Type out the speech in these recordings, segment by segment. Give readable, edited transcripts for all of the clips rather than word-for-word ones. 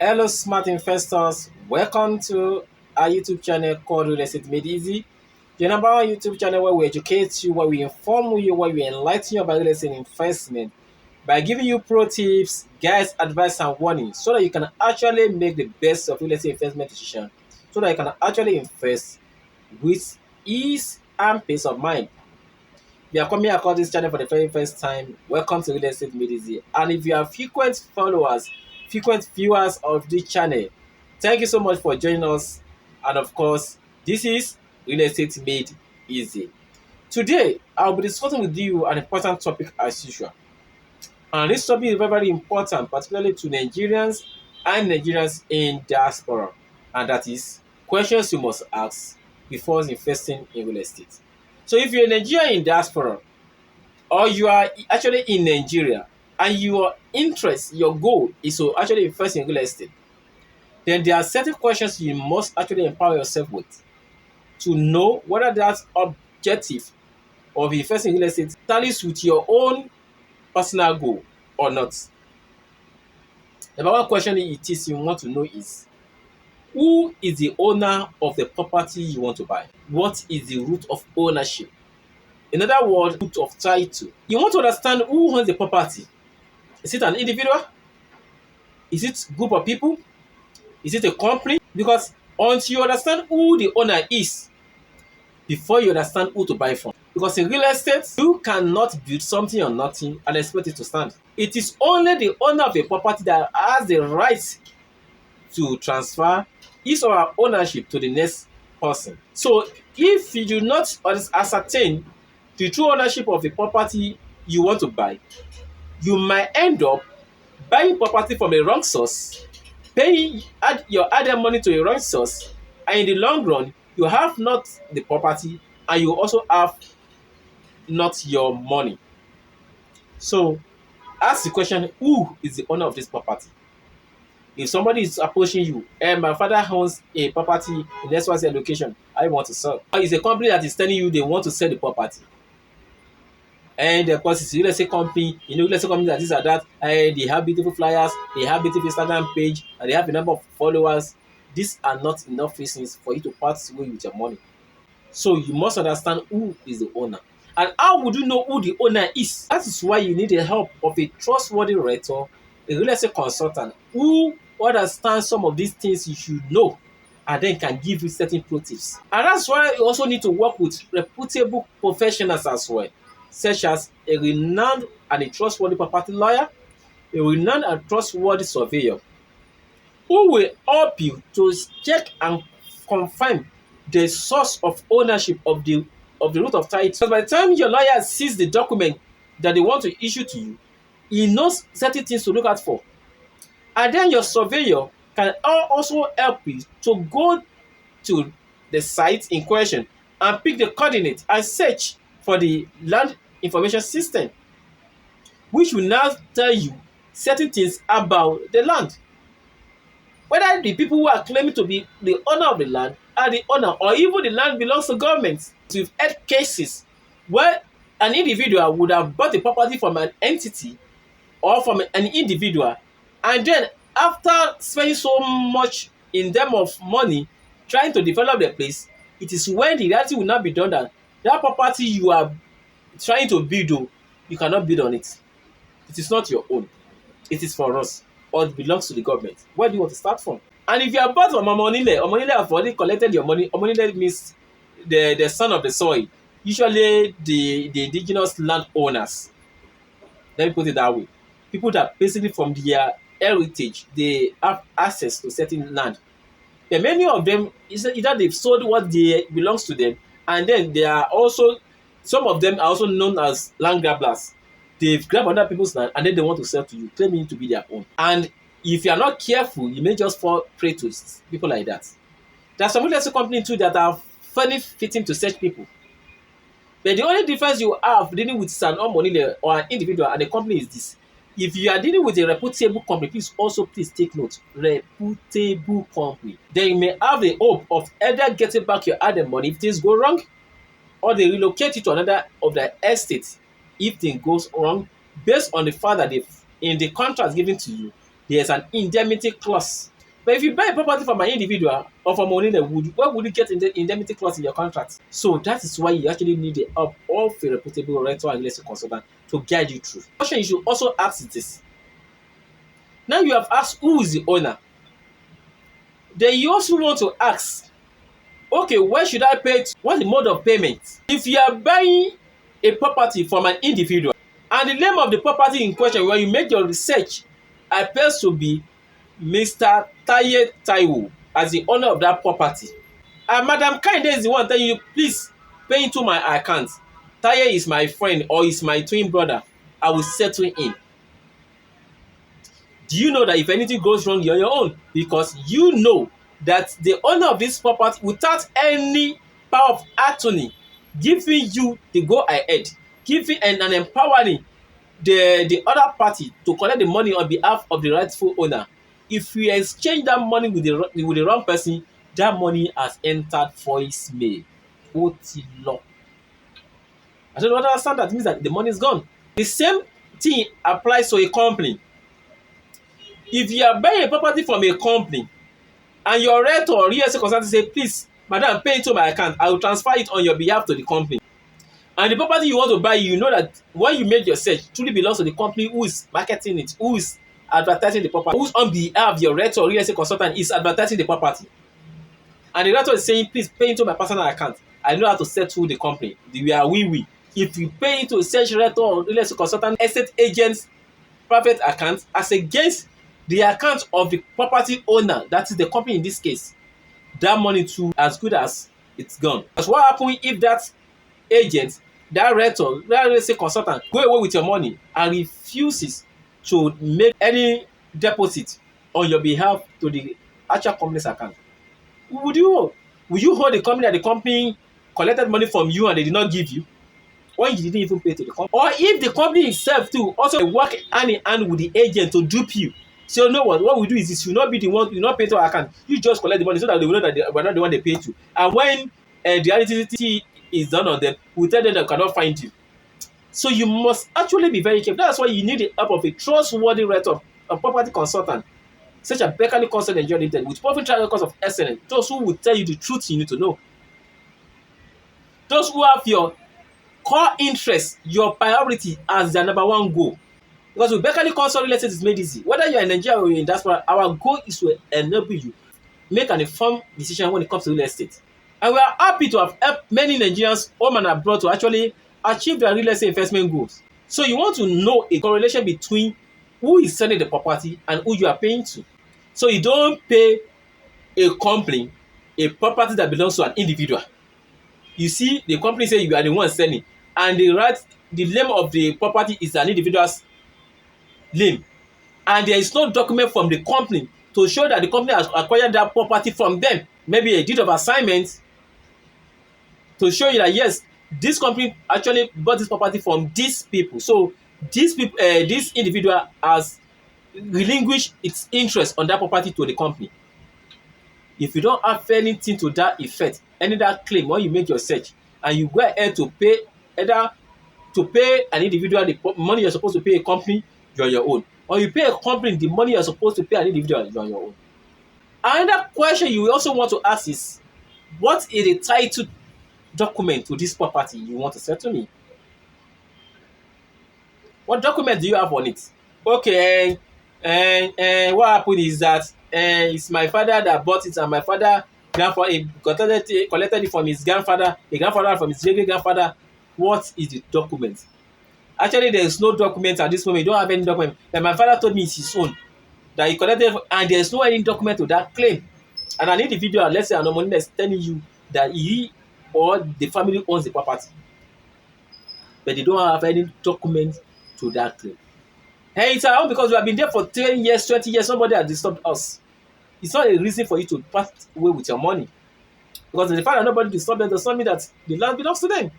Hello, smart investors. Welcome to our YouTube channel called Real Estate Made Easy. The number one YouTube channel where we educate you, where we inform you, where we enlighten you about real estate investment by giving you pro tips, guides, advice, and warnings so that you can actually make the best of real estate investment decision, so that you can actually invest with ease and peace of mind. If you are coming across this channel for the very first time, welcome to Real Estate Made Easy. And if you are frequent followers, frequent viewers of this channel, thank you so much for joining us. And of course, this is Real Estate Made Easy. Today, I'll be discussing with you an important topic as usual. And this topic is very, very important, particularly to Nigerians and Nigerians in diaspora. And that is questions you must ask before investing in real estate. So if you're a Nigerian in diaspora, or you are actually in Nigeria and your interest, your goal is to actually invest in real estate, then there are certain questions you must actually empower yourself with to know whether that objective of investing in real estate tallies with your own personal goal or not. The number one question it is you want to know is, who is the owner of the property you want to buy? What is the root of ownership? In other words, root of title. You want to understand who owns the property. Is it an individual? Is it a group of people? Is it a company? Because until you understand who the owner is, before you understand who to buy from. Because in real estate, you cannot build something or nothing and expect it to stand. It is only the owner of a property that has the right to transfer his or her ownership to the next person. So if you do not ascertain the true ownership of the property you want to buy, you might end up buying property from a wrong source, paying your added money to a wrong source, and in the long run, you have not the property and you also have not your money. So ask the question, who is the owner of this property? If somebody is approaching you, and my father owns a property in XYZ location, I want to sell. Or it's a company that is telling you they want to sell the property. And of course, it's a real estate company, real estate company that this or that, and they have beautiful flyers, they have beautiful Instagram page, and they have a number of followers. These are not enough reasons for you to part away with your money. So you must understand who is the owner. And how would you know who the owner is? That is why you need the help of a trustworthy realtor, a real estate consultant, who understands some of these things you should know and then can give you certain pro tips. And that's why you also need to work with reputable professionals as well, such as a renowned and a trustworthy property lawyer, a renowned and trustworthy surveyor, who will help you to check and confirm the source of ownership of the root of title. Because by the time your lawyer sees the document that they want to issue to you, he knows certain things to look out for. And then your surveyor can also help you to go to the site in question and pick the coordinate and search for the land information system, which will now tell you certain things about the land. Whether the people who are claiming to be the owner of the land are the owner, or even the land belongs to government. We've had cases where an individual would have bought the property from an entity or from an individual, and then after spending so much in terms of money trying to develop the place, it is when the reality will not be done that that property you are trying to build, you cannot build on it. It is not your own. It is for us, or it belongs to the government. Where do you want to start from? And if you are bought from Omonile have already collected your money. Omonile means the son of the soil, usually the indigenous landowners. Let me put it that way. People that basically from their heritage, they have access to certain land. But many of them, either they've sold what they belongs to them, and then they are also, some of them are also known as land grabbers. They've grabbed other people's land and then they want to sell to you, claiming it to be their own. And if you are not careful, you may just fall prey to people like that. There are some real estate companies too that are funny fitting to such people. But the only difference you have dealing with an money or an individual and a company is this. If you are dealing with a reputable company, please take note. Reputable company. Then you may have the hope of either getting back your added money if things go wrong, or they relocate you to another of their estates if things goes wrong, based on the fact that in the contract given to you, there's an indemnity clause But if you buy a property from an individual or from owner, where would you get in the indemnity clause in your contract? So that is why you actually need the help of a reputable rental and real estate consultant to guide you through. The question you should also ask is this. Now you have asked who is the owner. Then you also want to ask, okay, where should I pay to? What's the mode of payment? If you are buying a property from an individual and the name of the property in question, when you make your research, appears to be Mr. Taye Taiwo as the owner of that property, and Madam Kinde is the one telling you, please pay into my account. Taye is my friend or is my twin brother. I will settle in. Do you know that if anything goes wrong, you're on your own? Because you know that the owner of this property, without any power of attorney, giving you the go ahead, giving and empowering the other party to collect the money on behalf of the rightful owner. If you exchange that money with the wrong person, that money has entered voicemail. OT law. I don't understand that. It means that the money is gone. The same thing applies to a company. If you are buying a property from a company and your realtor or real estate consultant say, please, madam, pay into my account, I will transfer it on your behalf to the company. And the property you want to buy, you know that when you make your search, truly belongs to the company who is marketing it, who is advertising the property, who's on behalf of your realtor or real estate consultant is advertising the property. And the realtor is saying, please pay into my personal account. I know how to settle the company. We are we. If you pay into a search realtor or real estate consultant, estate agent's private account as against the account of the property owner, that is the company in this case, that money too as good as it's gone. Because what happens if that agent, that realtor, that real estate consultant go away with your money and refuses to make any deposit on your behalf to the actual company's account? Will you hold the company that the company collected money from you and they did not give you when you didn't even pay to the company? Or if the company itself too also work hand in hand with the agent to dupe you, so you know what we do is this: you not be the one, you not pay to our account, you just collect the money so that they will know that we're not the one they pay to. And when the identity is done on them, we tell them they cannot find you. So you must actually be very careful. That's why you need the help of a trustworthy realtor, a property consultant, such as Belkalid Consults Nig Ltd, with proven track records of excellence. Those who will tell you the truth you need to know. Those who have your core interest, your priority as their number one goal. Because with Belkalid Consults Nig Ltd is made easy. Whether you are in Nigeria or in diaspora, our goal is to enable you make an informed decision when it comes to real estate. And we are happy to have helped many Nigerians home and abroad to actually achieve their real estate investment goals. So you want to know a correlation between who is selling the property and who you are paying to. So you don't pay a company a property that belongs to an individual. You see, the company say you are the one selling, and the name of the property is an individual's name, and there is no document from the company to show that the company has acquired that property from them. Maybe a deed of assignment to show you that yes, this company actually bought this property from these people. So these people, this individual has relinquished its interest on that property to the company. If you don't have anything to that effect, any that claim when you make your search, and you go ahead to pay either to pay an individual the money you're supposed to pay a company, you're on your own. Or you pay a company the money you're supposed to pay an individual, you're on your own. Another question you also want to ask is, what is the title document to this property you want to sell to me? What document do you have on it? Okay, and what happened is that it's my father that bought it, and my father grandfather collected it from his grandfather, the grandfather from his great grandfather. What is the document? Actually, there is no document at this moment. You don't have any document. And my father told me it's his own that he collected, and there is no any document to that claim. And an individual, let's say an anomaly, is telling you that he or the family owns the property, but they don't have any document to that claim. Hey, it's around because we have been there for 10 years, 20 years. Somebody has disturbed us. It's not a reason for you to pass away with your money. Because the fact that nobody disturbed them does not mean that the land belongs to them.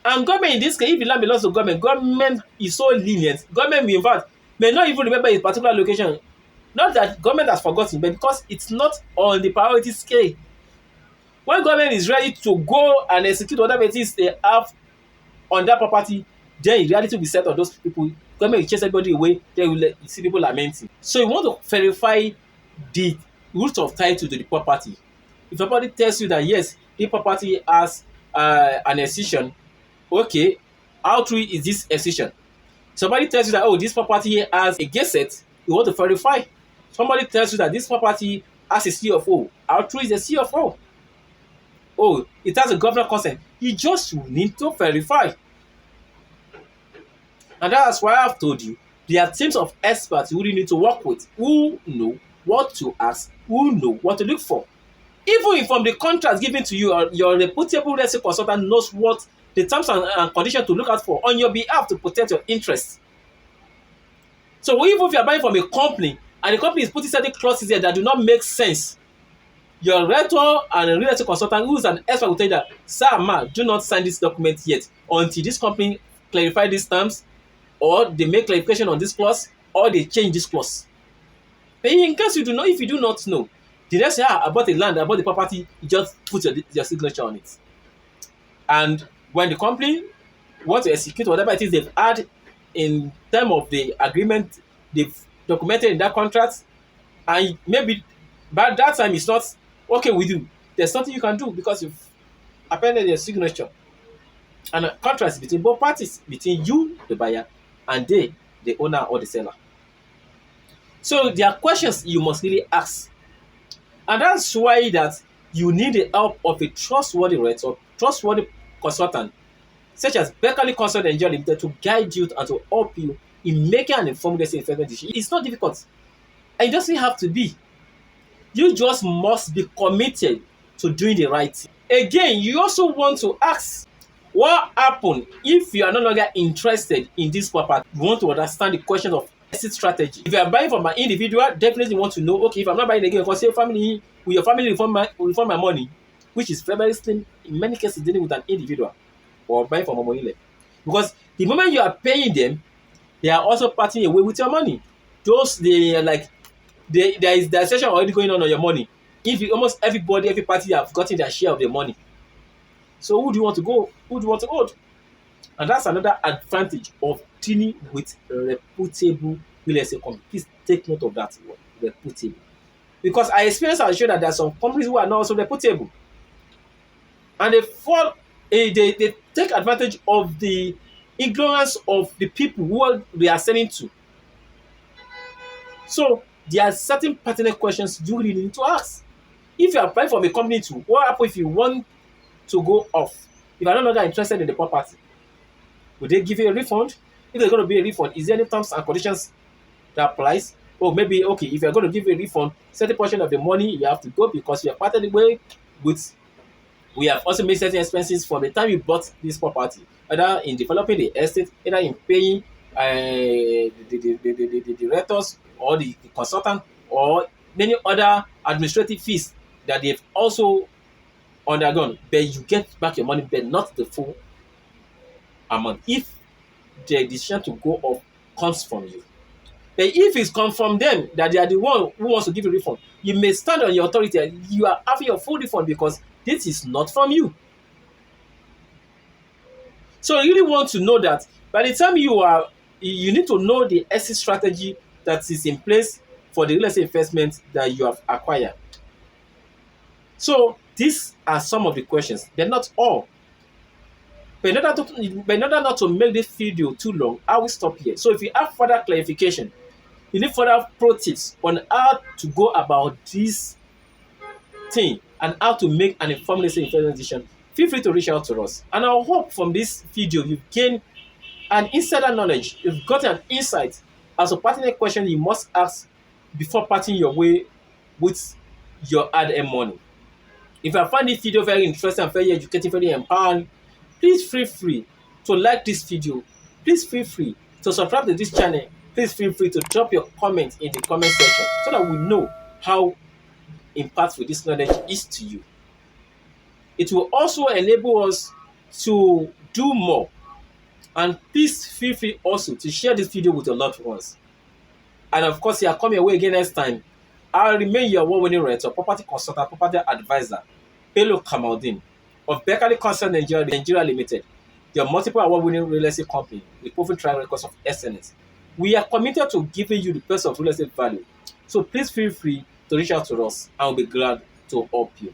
And government in this case, if the land belongs to government is so lenient. Government, in fact, may not even remember a particular location. Not that government has forgotten, but because it's not on the priority scale. When government is ready to go and execute whatever it is they have on that property, then in reality will be set on those people. Government will chase everybody away, then you see people lamenting. So you want to verify the root of title to the property. If somebody tells you that yes, the property has an excision, okay, how true is this excision? Somebody tells you that, oh, this property has a gazette, you want to verify. Somebody tells you that this property has a CFO, how true is the CFO? Oh, it has a governor consent. You just need to verify. And that's why I've told you, there are teams of experts you really need to work with who know what to ask, who know what to look for. Even if from the contracts given to you, your reputable real estate consultant knows what the terms and conditions to look out for on your behalf to protect your interests. So even if you are buying from a company and the company is putting certain clauses there that do not make sense, your realtor and a real estate consultant who is an expert will tell you that, sir, ma, do not sign this document yet until this company clarify these terms, or they make clarification on this clause, or they change this clause. But in case you do not, if you do not know, the next say, I bought the land, I bought the property, you just put your signature on it. And when the company want to execute whatever it is they've had in terms of the agreement they've documented in that contract, and maybe by that time it's not okay with you, there's nothing you can do because you've appended your signature. And a contract is between both parties, between you, the buyer, and they, the owner or the seller. So there are questions you must really ask. And that's why that you need the help of a trustworthy realtor, trustworthy consultant, such as Belkalid Consults Nig Ltd, to guide you and to help you in making an informed investment decision. It's not difficult. And it doesn't have to be. You just must be committed to doing the right thing. Again, you also want to ask, what happens if you are no longer interested in this property? You want to understand the question of exit strategy. If you are buying from an individual, definitely want to know, okay, if I'm not buying again, because say family, will your family refund my money, which is very slim in many cases dealing with an individual or buying from a money lender. Because the moment you are paying them, they are also parting away with your money. Those they are like there is the session already going on your money. If you, almost everybody, every party have gotten their share of the money. So who do you want to go? Who do you want to hold? And that's another advantage of dealing with reputable real estate companies. Please take note of that word, reputable. Because I experience and show that there are some companies who are not also reputable. And they take advantage of the ignorance of the people who they are selling to. So there are certain pertinent questions you really need to ask. If you are applying from a company to, what happens if you want to go off? If you are no longer interested in the property, will they give you a refund? If there's going to be a refund, is there any terms and conditions that applies? Or maybe, okay, if you're going to give you a refund, certain portion of the money you have to go because you have parted the way with. We have also made certain expenses from the time you bought this property, either in developing the estate, either in paying the directors or the consultant, or many other administrative fees that they've also undergone. But you get back your money, but not the full amount if the decision to go off comes from you. But if it's come from them that they are the one who wants to give you a refund, you may stand on your authority and you are having your full refund because this is not from you. So you really want to know that by the time you need to know the exit strategy that is in place for the real estate investment that you have acquired. So these are some of the questions. They're not all. But in order not to make this video too long, I will stop here. So if you have further clarification, you need further pro tips on how to go about this thing and how to make an informed investment decision, feel free to reach out to us. And I hope from this video you've gained an insider knowledge, you've got an insight as a pertinent question you must ask before parting your way with your hard-earned money. If you find this video very interesting and very educative, very empowering, please feel free to like this video. Please feel free to subscribe to this channel. Please feel free to drop your comment in the comment section so that we know how impactful this knowledge is to you. It will also enable us to do more. And please feel free also to share this video with your loved ones. And of course, you are coming away again next time. I'll remain your award-winning realtor, property consultant, property advisor, Belkalid Consults of Belkalid Consults Nig Ltd, your multiple award-winning real estate company with proven track records of excellence. We are committed to giving you the best of real estate value. So please feel free to reach out to us. I will be glad to help you.